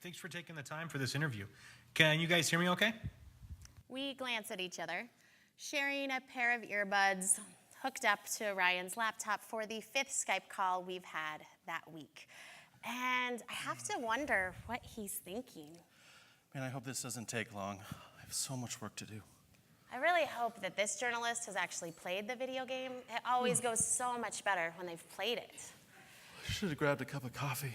Thanks for taking the time for this interview. Can you guys hear me okay? We glance at each other, sharing a pair of earbuds hooked up to Ryan's laptop for the 5th Skype call we've had that week. And I have to wonder what he's thinking. Man, I hope this doesn't take long. I have so much work to do. I really hope that this journalist has actually played the video game. It always goes so much better when they've played it. I should have grabbed a cup of coffee.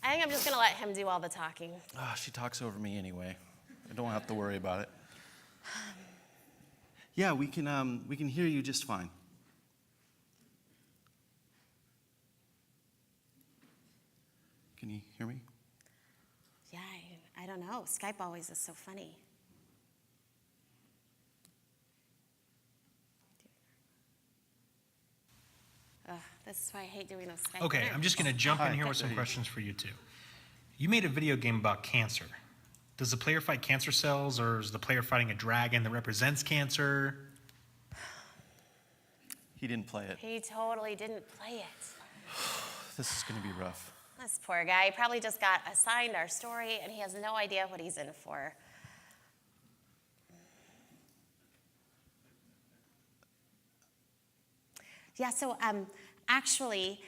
I think I'm just gonna let him do all the talking. She talks over me anyway. I don't have to worry about it. Yeah, we can hear you just fine. Can you hear me? Yeah, I don't know. Skype always is so funny. This is why I hate doing those Skype. Okay, I'm just going to jump in here with some questions for you two. You made a video game about cancer. Does the player fight cancer cells, or is the player fighting a dragon that represents cancer? He didn't play it. He totally didn't play it. This is going to be rough. This poor guy, he probably just got assigned our story, and he has no idea what he's in for. Yeah, so actually,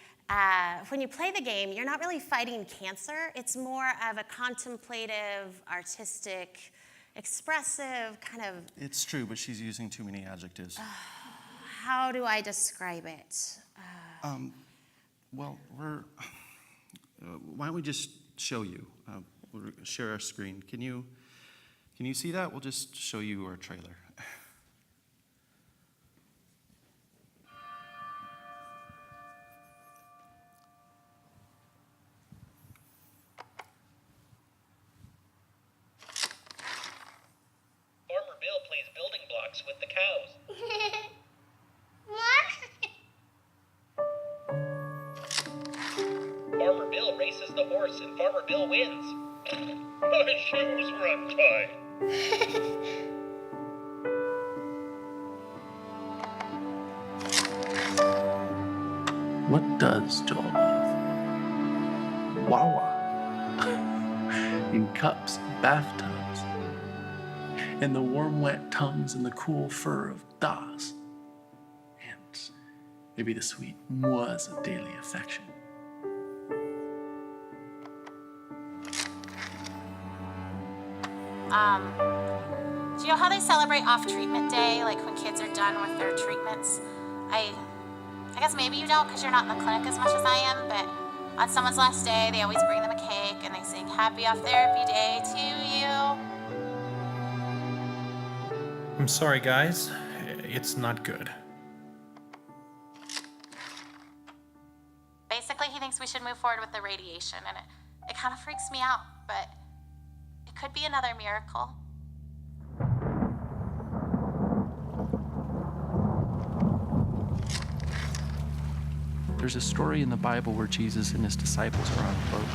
when you play the game, you're not really fighting cancer. It's more of a contemplative, artistic, expressive kind of... It's true, but she's using too many adjectives. How do I describe it? Well, why don't we just show you? We'll share our screen. Can you see that? We'll just show you our trailer. Farmer Bill plays building blocks with the cows. Farmer Bill races the horse and Farmer Bill wins. My shoes were untied. What does Joel love? Wawa. In cups, bathtubs, and the warm, wet tongues and the cool fur of Das. And maybe the sweet mois of daily affection. Do you know how they celebrate off-treatment day, like when kids are done with their treatments? I guess maybe you don't because you're not in the clinic as much as I am, but on someone's last day, they always bring them a cake and they sing Happy Off Therapy Day to you. I'm sorry, guys. It's not good. Basically, he thinks we should move forward with the radiation, and it kind of freaks me out, but it could be another miracle. There's a story in the Bible where Jesus and his disciples are on a boat.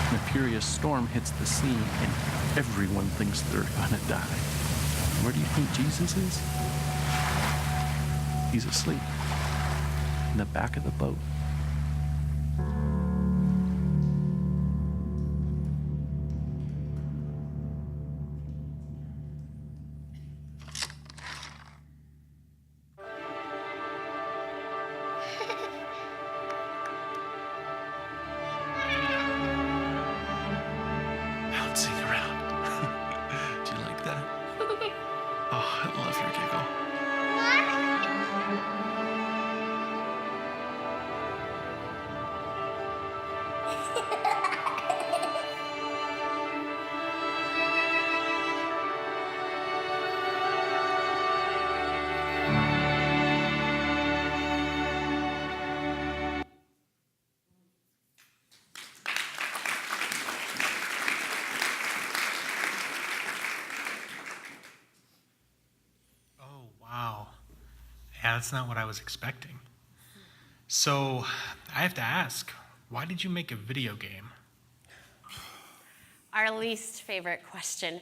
And a furious storm hits the sea, and everyone thinks they're gonna die. Where do you think Jesus is? He's asleep in the back of the boat. Bouncing around. Do you like that? Oh, I love your giggle. Oh, wow. Yeah, that's not what I was expecting. So, I have to ask, why did you make a video game? Our least favorite question.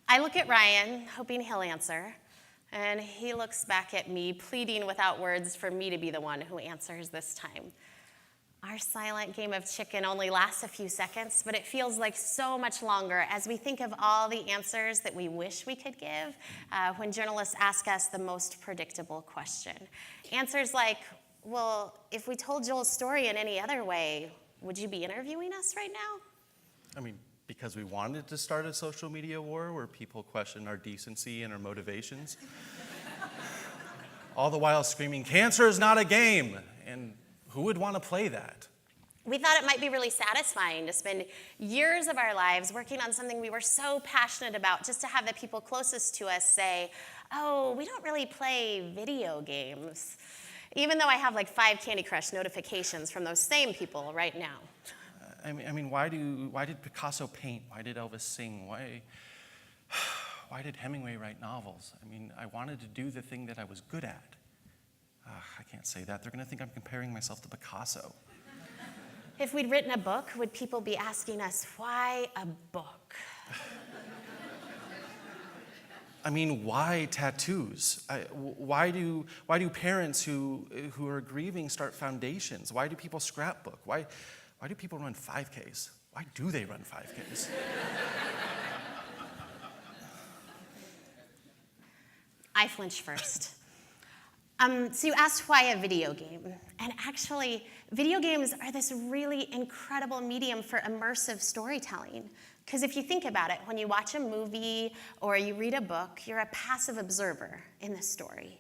I look at Ryan, hoping he'll answer, and he looks back at me, pleading without words for me to be the one who answers this time. Our silent game of chicken only lasts a few seconds, but it feels like so much longer as we think of all the answers that we wish we could give when journalists ask us the most predictable question. Answers like, well, if we told Joel's story in any other way, would you be interviewing us right now? I mean, because we wanted to start a social media war where people question our decency and our motivations. All the while screaming, cancer is not a game. And who would want to play that? We thought it might be really satisfying to spend years of our lives working on something we were so passionate about, just to have the people closest to us say, oh, we don't really play video games. Even though I have like 5 Candy Crush notifications from those same people right now. I mean, why did Picasso paint? Why did Elvis sing? Why did Hemingway write novels? I mean, I wanted to do the thing that I was good at. I can't say that. They're going to think I'm comparing myself to Picasso. If we'd written a book, would people be asking us, why a book? I mean, why tattoos? Why do parents who are grieving start foundations? Why do people scrapbook? Why do people run 5Ks? Why do they run 5Ks? I flinched first. So you asked why a video game. And actually, video games are this really incredible medium for immersive storytelling. Because if you think about it, when you watch a movie or you read a book, you're a passive observer in the story.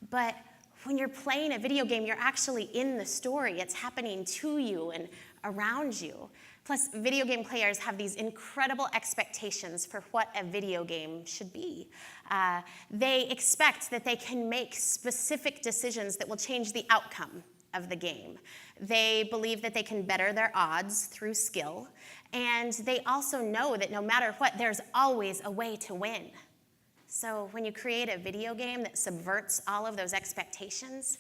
But when you're playing a video game, you're actually in the story. It's happening to you and around you. Plus, video game players have these incredible expectations for what a video game should be. They expect that they can make specific decisions that will change the outcome of the game. They believe that they can better their odds through skill, and they also know that no matter what, there's always a way to win. So when you create a video game that subverts all of those expectations,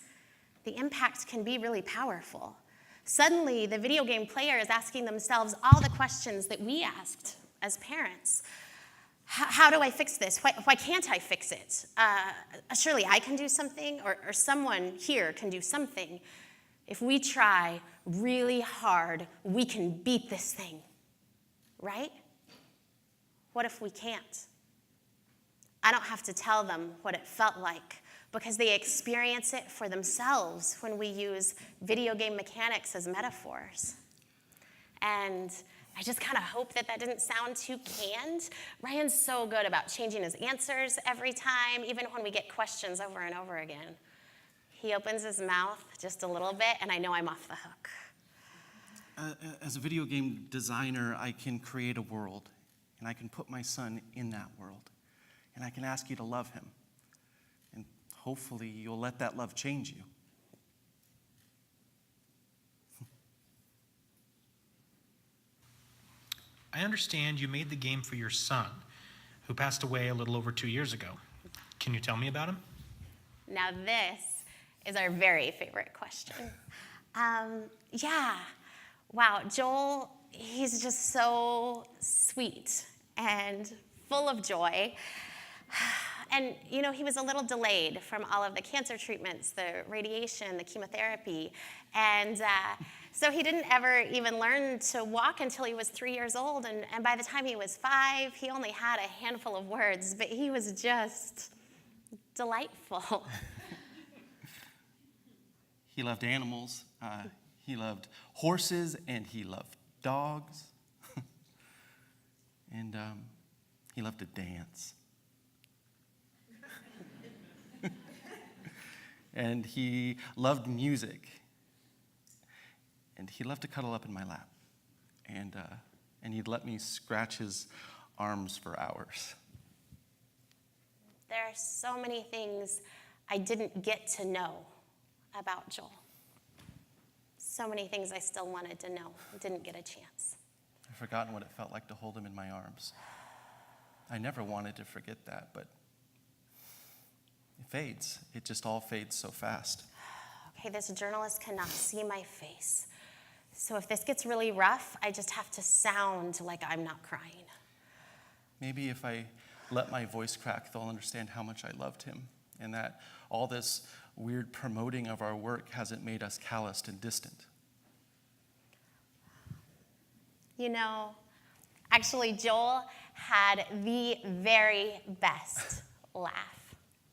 the impact can be really powerful. Suddenly, the video game player is asking themselves all the questions that we asked as parents. How do I fix this? Why can't I fix it? Surely I can do something, or someone here can do something. If we try really hard, we can beat this thing, right? What if we can't? I don't have to tell them what it felt like, because they experience it for themselves when we use video game mechanics as metaphors. And I just kind of hope that didn't sound too canned. Ryan's so good about changing his answers every time, even when we get questions over and over again. He opens his mouth just a little bit, and I know I'm off the hook. As a video game designer, I can create a world, and I can put my son in that world, and I can ask you to love him. And hopefully you'll let that love change you. I understand you made the game for your son, who passed away a little over 2 years ago. Can you tell me about him? Now this is our very favorite question. Wow, Joel, he's just so sweet and full of joy. And, he was a little delayed from all of the cancer treatments, the radiation, the chemotherapy. And so he didn't ever even learn to walk until he was 3 years old. And by the time he was 5, he only had a handful of words, but he was just delightful. He loved animals, he loved horses, and he loved dogs. And he loved to dance. And he loved music. And he loved to cuddle up in my lap. And he'd let me scratch his arms for hours. There are so many things I didn't get to know about Joel. So many things I still wanted to know, didn't get a chance. I've forgotten what it felt like to hold him in my arms. I never wanted to forget that, but it fades. It just all fades so fast. Okay, this journalist cannot see my face. So if this gets really rough, I just have to sound like I'm not crying. Maybe if I let my voice crack, they'll understand how much I loved him, and that all this weird promoting of our work hasn't made us calloused and distant. You know, actually, Joel had the very best laugh.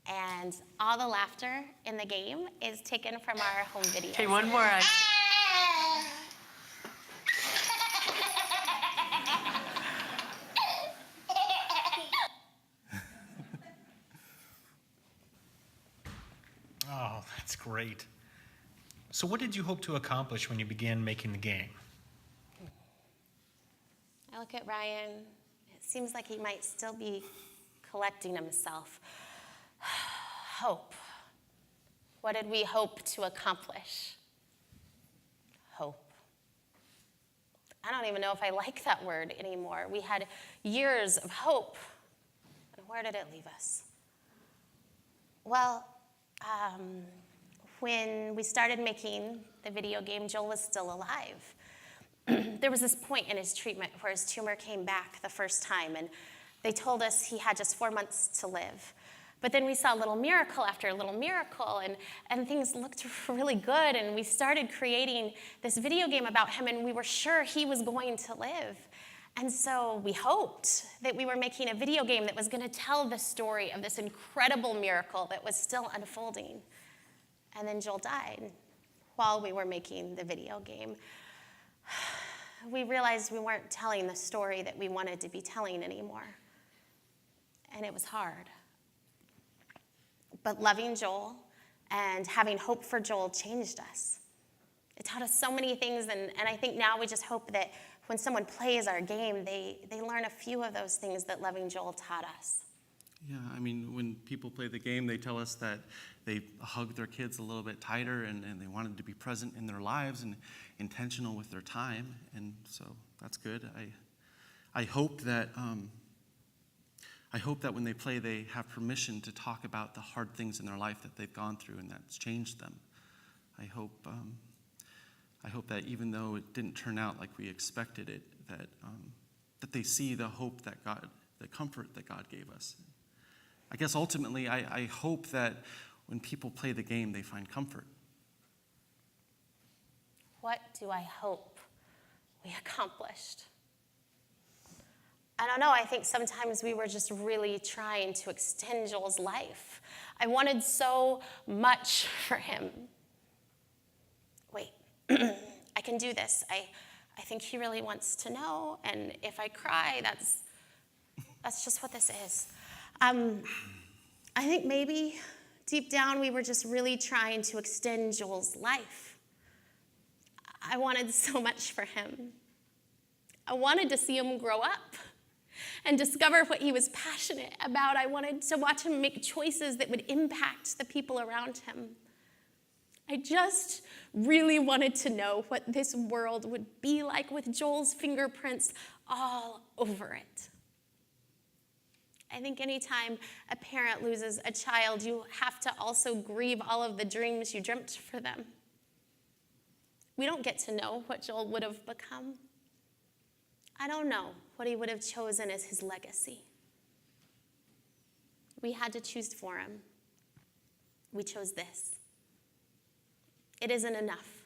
And all the laughter in the game is taken from our home videos. Okay, one more. Oh, that's great. So what did you hope to accomplish when you began making the game? I look at Ryan. It seems like he might still be collecting himself. Hope. What did we hope to accomplish? Hope. I don't even know if I like that word anymore. We had years of hope. And where did it leave us? Well, when we started making the video game, Joel was still alive. There was this point in his treatment where his tumor came back the first time, and they told us he had just 4 months to live. But then we saw little miracle after little miracle, and things looked really good, and we started creating this video game about him, and we were sure he was going to live. And so we hoped that we were making a video game that was going to tell the story of this incredible miracle that was still unfolding. And then Joel died while we were making the video game. We realized we weren't telling the story that we wanted to be telling anymore. And it was hard. But loving Joel and having hope for Joel changed us. It taught us so many things, and I think now we just hope that when someone plays our game, they learn a few of those things that loving Joel taught us. Yeah, I mean, when people play the game, they tell us that they hug their kids a little bit tighter and they wanted to be present in their lives and intentional with their time. And so that's good. I hope that when they play, they have permission to talk about the hard things in their life that they've gone through and that's changed them. I hope that even though it didn't turn out like we expected it, that they see the hope that God, the comfort that God gave us. I guess ultimately, I hope that when people play the game, they find comfort. What do I hope we accomplished? I don't know, I think sometimes we were just really trying to extend Joel's life. I wanted so much for him. Wait, I can do this. I think he really wants to know, and if I cry, that's just what this is. I think maybe deep down we were just really trying to extend Joel's life. I wanted so much for him. I wanted to see him grow up and discover what he was passionate about. I wanted to watch him make choices that would impact the people around him. I just really wanted to know what this world would be like with Joel's fingerprints all over it. I think anytime a parent loses a child, you have to also grieve all of the dreams you dreamt for them. We don't get to know what Joel would have become. I don't know what he would have chosen as his legacy. We had to choose for him. We chose this. It isn't enough,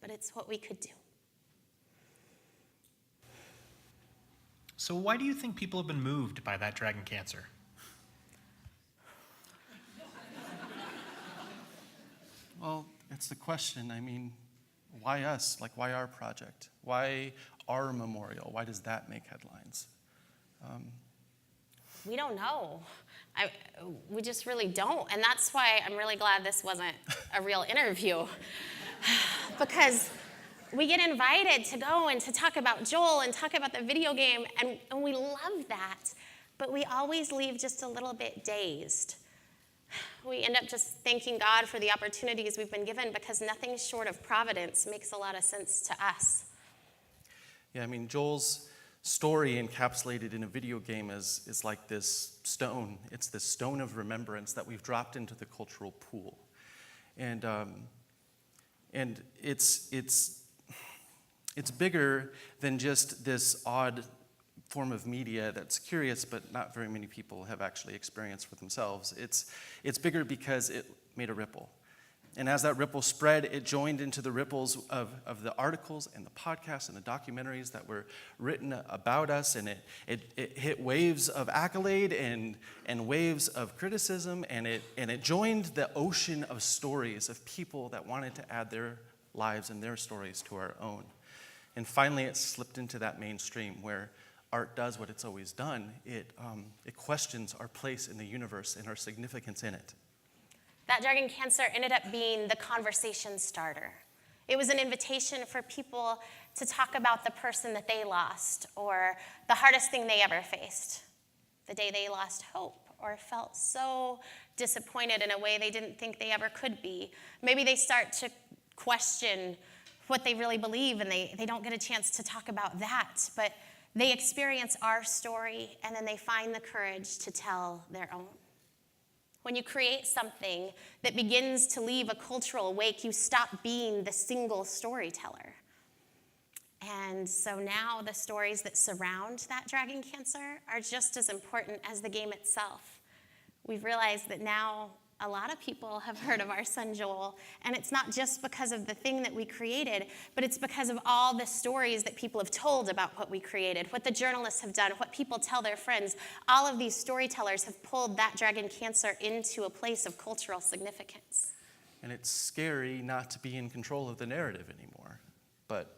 but it's what we could do. So why do you think people have been moved by that dragon cancer? Well, it's the question. I mean, why us? Like, why our project? Why our memorial? Why does that make headlines? We don't know. We just really don't. And that's why I'm really glad this wasn't a real interview. Because we get invited to go and to talk about Joel and talk about the video game, and we love that. But we always leave just a little bit dazed. We end up just thanking God for the opportunities we've been given, because nothing short of providence makes a lot of sense to us. Yeah, I mean, Joel's story encapsulated in a video game is like this stone. It's this stone of remembrance that we've dropped into the cultural pool. And it's bigger than just this odd form of media that's curious, but not very many people have actually experienced for themselves. It's bigger because it made a ripple. And as that ripple spread, it joined into the ripples of the articles and the podcasts and the documentaries that were written about us. And it hit waves of accolade and waves of criticism. And it joined the ocean of stories of people that wanted to add their lives and their stories to our own. And finally, it slipped into that mainstream where art does what it's always done. It questions our place in the universe and our significance in it. That dragon cancer ended up being the conversation starter. It was an invitation for people to talk about the person that they lost or the hardest thing they ever faced, the day they lost hope or felt so disappointed in a way they didn't think they ever could be. Maybe they start to question what they really believe and they don't get a chance to talk about that, but they experience our story and then they find the courage to tell their own. When you create something that begins to leave a cultural wake, you stop being the single storyteller. And so now the stories that surround that dragon cancer are just as important as the game itself. We've realized that now a lot of people have heard of our son Joel, and it's not just because of the thing that we created, but it's because of all the stories that people have told about what we created, what the journalists have done, what people tell their friends. All of these storytellers have pulled that dragon cancer into a place of cultural significance. And it's scary not to be in control of the narrative anymore. But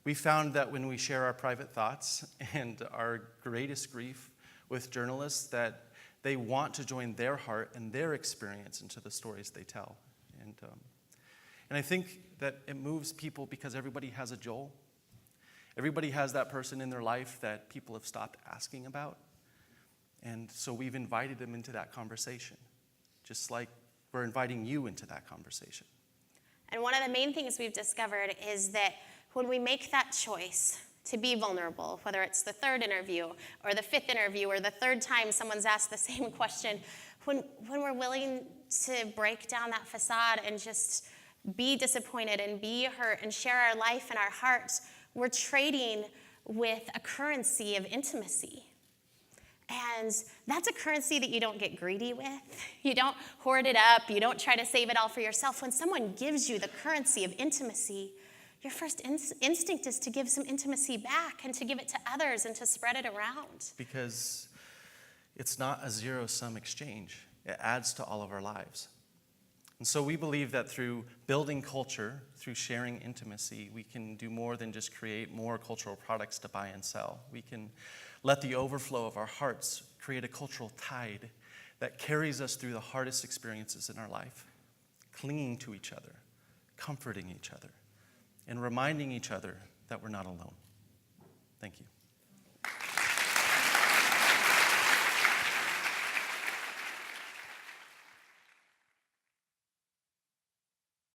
we found that when we share our private thoughts and our greatest grief with journalists, that they want to join their heart and their experience into the stories they tell. And I think that it moves people because everybody has a Joel. Everybody has that person in their life that people have stopped asking about. And so we've invited them into that conversation, just like we're inviting you into that conversation. And one of the main things we've discovered is that when we make that choice to be vulnerable, whether it's the third interview or the fifth interview or the third time someone's asked the same question, when we're willing to break down that facade and just be disappointed and be hurt and share our life and our hearts, we're trading with a currency of intimacy. And that's a currency that you don't get greedy with. You don't hoard it up. You don't try to save it all for yourself. When someone gives you the currency of intimacy, your first instinct is to give some intimacy back and to give it to others and to spread it around. Because it's not a zero-sum exchange. It adds to all of our lives. And so we believe that through building culture, through sharing intimacy, we can do more than just create more cultural products to buy and sell. We can let the overflow of our hearts create a cultural tide that carries us through the hardest experiences in our life, clinging to each other, comforting each other, and reminding each other that we're not alone. Thank you.